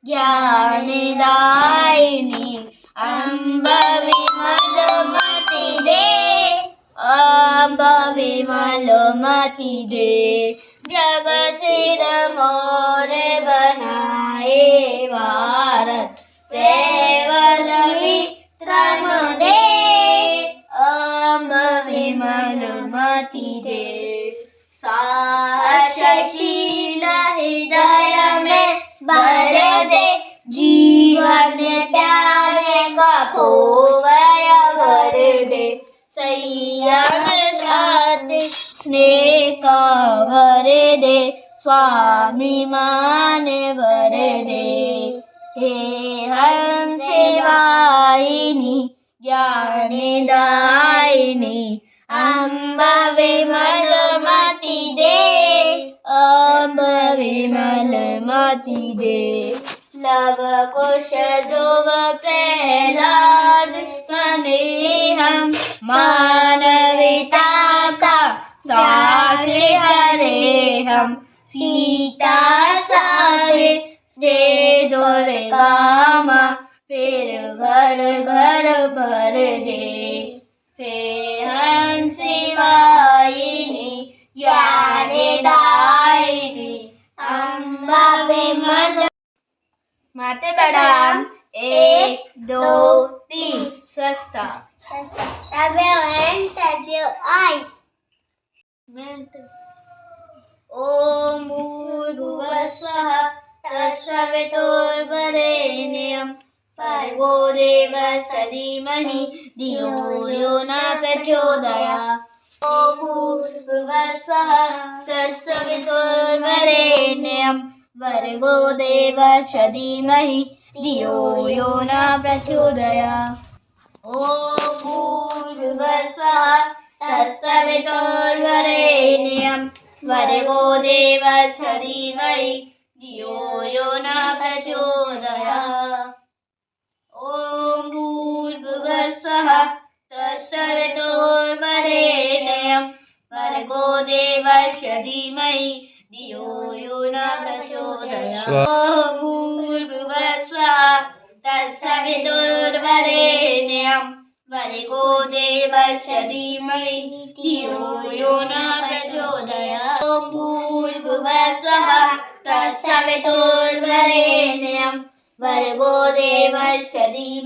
ज्ञानदायिनी अम्ब विमलमति दे, अम्ब विमलमति दे। जग सिर मोर बनाए भारत केवल विक्रम दे, अम्ब विमलमति दे। साहसशील हृदय में भर दे, जीवन त्याग का खोवर भर दे। संयम सत्य स्नेह का भर दे, स्वाभिमान भर दे। हे हंस वाहिनी ज्ञानदायिनी अम्ब विमलमति दे, अम्ब विमलमति दे। लव कुश ध्रुव प्रहलाद स्नेहम मानवता का साथ हरे हम। सीता सारे से दुर्गा माँ फिर घर घर भर दे। हे हंस वाहिनी ज्ञानदायिनी अम्ब विमल। माते बढ़ाम 1 2 3 स्वस्थ। Rub your hands, touch your eyes. ओम भूर्भुवस्वः तत्सवितुर्वरेण्यं भर्गो देवस्य धीमहि धियो यो न प्रचोदयात्। ओम भूर्भुवस्वः तत्सवितुर्वरेण्यं भर्गो देवस्य धीमहि धियो यो न प्रचोदयात्। ओम भूर्भुवस्वः तत्सवितुर्वरेण्यं भर्गो देवस्य धीमहि धियो यो न प्रचोदयात्। ओम भूर्भुवस्वः तत्सवितुर्वरेण्यं भर्गो देवस्य धीमहि धियो यो न प्रचोदयात्। ओम भूर्भुवस्वः तत्सवितुर्वरेण्यं भर्गो देवस्य धीमहि धियो यो न प्रचोदयात्। ओम भूर्भुवस्वः तत्सवितुर्वरेण्यं भर्गो देवस्य धीमहि